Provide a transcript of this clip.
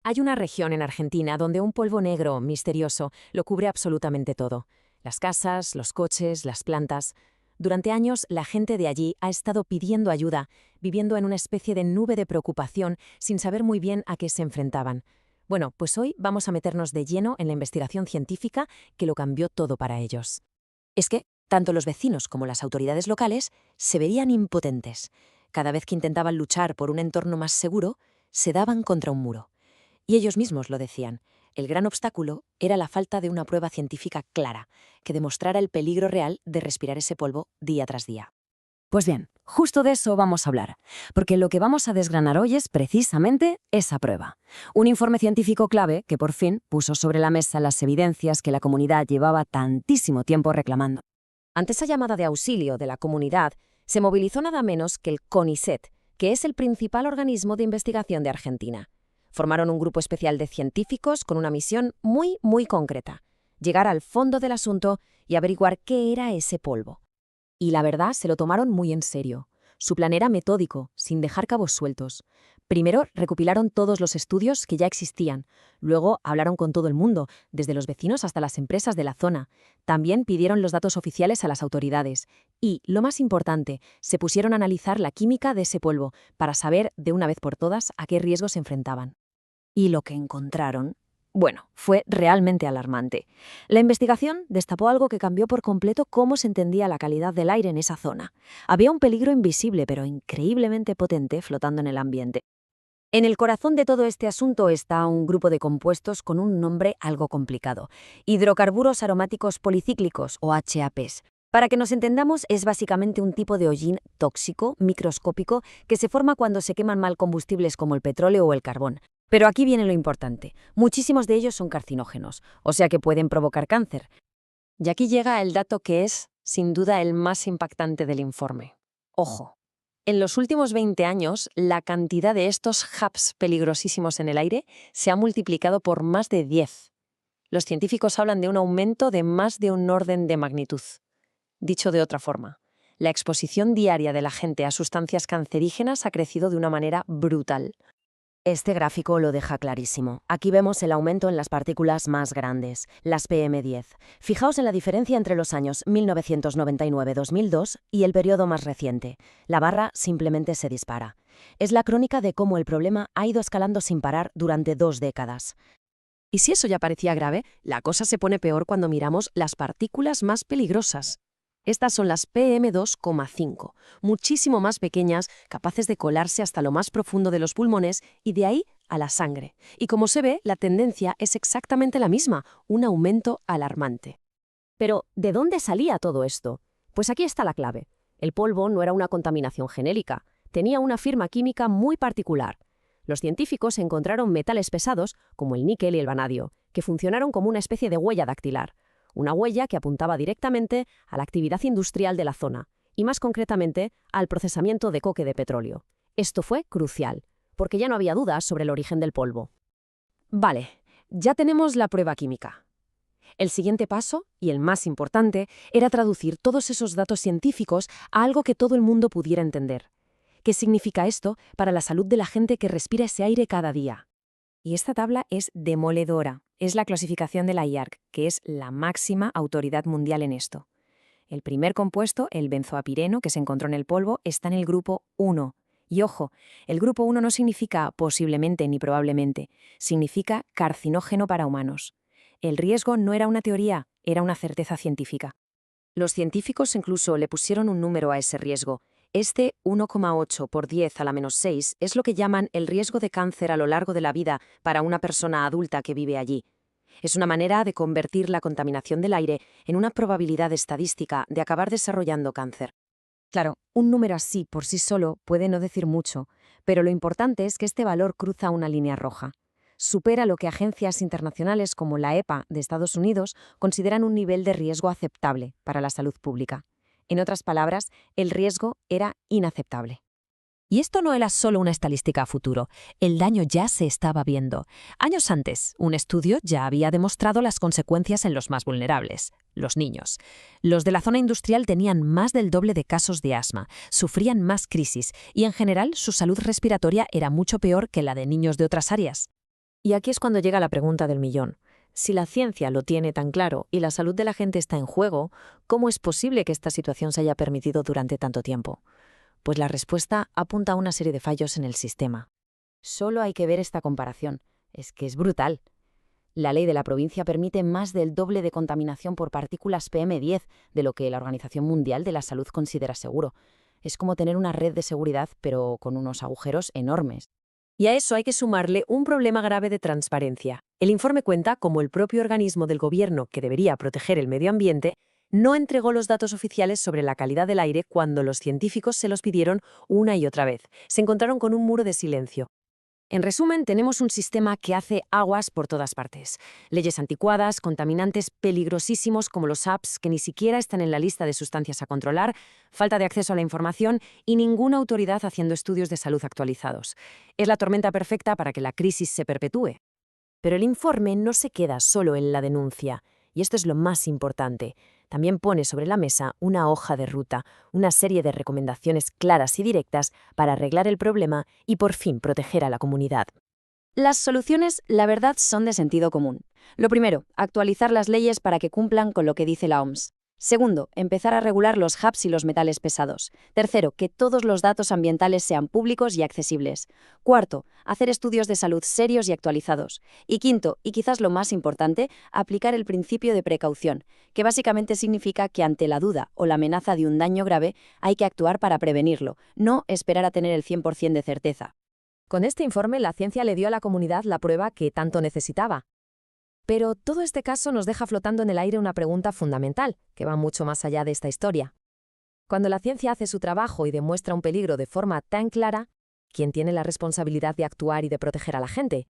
Hay una región en Argentina donde un polvo negro misterioso lo cubre absolutamente todo. Las casas, los coches, las plantas. Durante años, la gente de allí ha estado pidiendo ayuda, viviendo en una especie de nube de preocupación sin saber muy bien a qué se enfrentaban. Bueno, pues hoy vamos a meternos de lleno en la investigación científica que lo cambió todo para ellos. Es que, tanto los vecinos como las autoridades locales se veían impotentes. Cada vez que intentaban luchar por un entorno más seguro, se daban contra un muro. Y ellos mismos lo decían. El gran obstáculo era la falta de una prueba científica clara, que demostrara el peligro real de respirar ese polvo día tras día. Pues bien, justo de eso vamos a hablar, porque lo que vamos a desgranar hoy es precisamente esa prueba. Un informe científico clave que por fin puso sobre la mesa las evidencias que la comunidad llevaba tantísimo tiempo reclamando. Ante esa llamada de auxilio de la comunidad, se movilizó nada menos que el CONICET, que es el principal organismo de investigación de Argentina. Formaron un grupo especial de científicos con una misión muy concreta: llegar al fondo del asunto y averiguar qué era ese polvo. Y la verdad, se lo tomaron muy en serio. Su plan era metódico, sin dejar cabos sueltos. Primero recopilaron todos los estudios que ya existían. Luego hablaron con todo el mundo, desde los vecinos hasta las empresas de la zona. También pidieron los datos oficiales a las autoridades. Y, lo más importante, se pusieron a analizar la química de ese polvo para saber, de una vez por todas, a qué riesgos se enfrentaban. Y lo que encontraron, bueno, fue realmente alarmante. La investigación destapó algo que cambió por completo cómo se entendía la calidad del aire en esa zona. Había un peligro invisible, pero increíblemente potente, flotando en el ambiente. En el corazón de todo este asunto está un grupo de compuestos con un nombre algo complicado: hidrocarburos aromáticos policíclicos, o HAPs. Para que nos entendamos, es básicamente un tipo de hollín tóxico, microscópico, que se forma cuando se queman mal combustibles como el petróleo o el carbón. Pero aquí viene lo importante: muchísimos de ellos son carcinógenos, o sea que pueden provocar cáncer. Y aquí llega el dato que es, sin duda, el más impactante del informe. Ojo. En los últimos 20 años, la cantidad de estos HAPs peligrosísimos en el aire se ha multiplicado por más de 10. Los científicos hablan de un aumento de más de un orden de magnitud. Dicho de otra forma, la exposición diaria de la gente a sustancias cancerígenas ha crecido de una manera brutal. Este gráfico lo deja clarísimo. Aquí vemos el aumento en las partículas más grandes, las PM10. Fijaos en la diferencia entre los años 1999-2002 y el periodo más reciente. La barra simplemente se dispara. Es la crónica de cómo el problema ha ido escalando sin parar durante 2 décadas. Y si eso ya parecía grave, la cosa se pone peor cuando miramos las partículas más peligrosas. Estas son las PM2,5, muchísimo más pequeñas, capaces de colarse hasta lo más profundo de los pulmones y de ahí a la sangre. Y como se ve, la tendencia es exactamente la misma: un aumento alarmante. Pero, ¿de dónde salía todo esto? Pues aquí está la clave. El polvo no era una contaminación genérica, tenía una firma química muy particular. Los científicos encontraron metales pesados, como el níquel y el vanadio, que funcionaron como una especie de huella dactilar. Una huella que apuntaba directamente a la actividad industrial de la zona, y más concretamente al procesamiento de coque de petróleo. Esto fue crucial, porque ya no había dudas sobre el origen del polvo. Vale, ya tenemos la prueba química. El siguiente paso, y el más importante, era traducir todos esos datos científicos a algo que todo el mundo pudiera entender. ¿Qué significa esto para la salud de la gente que respira ese aire cada día? Y esta tabla es demoledora. Es la clasificación de la IARC, que es la máxima autoridad mundial en esto. El primer compuesto, el benzoapireno, que se encontró en el polvo, está en el grupo 1. Y ojo, el grupo 1 no significa posiblemente ni probablemente, significa carcinógeno para humanos. El riesgo no era una teoría, era una certeza científica. Los científicos incluso le pusieron un número a ese riesgo. Este 1,8 por 10 a la menos 6 es lo que llaman el riesgo de cáncer a lo largo de la vida para una persona adulta que vive allí. Es una manera de convertir la contaminación del aire en una probabilidad estadística de acabar desarrollando cáncer. Claro, un número así por sí solo puede no decir mucho, pero lo importante es que este valor cruza una línea roja. Supera lo que agencias internacionales como la EPA de Estados Unidos consideran un nivel de riesgo aceptable para la salud pública. En otras palabras, el riesgo era inaceptable. Y esto no era solo una estadística a futuro, el daño ya se estaba viendo. Años antes, un estudio ya había demostrado las consecuencias en los más vulnerables, los niños. Los de la zona industrial tenían más del doble de casos de asma, sufrían más crisis y en general su salud respiratoria era mucho peor que la de niños de otras áreas. Y aquí es cuando llega la pregunta del millón. Si la ciencia lo tiene tan claro y la salud de la gente está en juego, ¿cómo es posible que esta situación se haya permitido durante tanto tiempo? Pues la respuesta apunta a una serie de fallos en el sistema. Solo hay que ver esta comparación. Es que es brutal. La ley de la provincia permite más del doble de contaminación por partículas PM10 de lo que la Organización Mundial de la Salud considera seguro. Es como tener una red de seguridad, pero con unos agujeros enormes. Y a eso hay que sumarle un problema grave de transparencia. El informe cuenta cómo el propio organismo del gobierno, que debería proteger el medio ambiente, no entregó los datos oficiales sobre la calidad del aire cuando los científicos se los pidieron una y otra vez. Se encontraron con un muro de silencio. En resumen, tenemos un sistema que hace aguas por todas partes. Leyes anticuadas, contaminantes peligrosísimos como los apps que ni siquiera están en la lista de sustancias a controlar, falta de acceso a la información y ninguna autoridad haciendo estudios de salud actualizados. Es la tormenta perfecta para que la crisis se perpetúe. Pero el informe no se queda solo en la denuncia, y esto es lo más importante. También pone sobre la mesa una hoja de ruta, una serie de recomendaciones claras y directas para arreglar el problema y por fin proteger a la comunidad. Las soluciones, la verdad, son de sentido común. Lo primero, actualizar las leyes para que cumplan con lo que dice la OMS. Segundo, empezar a regular los hubs y los metales pesados. Tercero, que todos los datos ambientales sean públicos y accesibles. Cuarto, hacer estudios de salud serios y actualizados. Y quinto, y quizás lo más importante, aplicar el principio de precaución, que básicamente significa que ante la duda o la amenaza de un daño grave hay que actuar para prevenirlo, no esperar a tener el 100% de certeza. Con este informe, la ciencia le dio a la comunidad la prueba que tanto necesitaba. Pero todo este caso nos deja flotando en el aire una pregunta fundamental, que va mucho más allá de esta historia. Cuando la ciencia hace su trabajo y demuestra un peligro de forma tan clara, ¿quién tiene la responsabilidad de actuar y de proteger a la gente?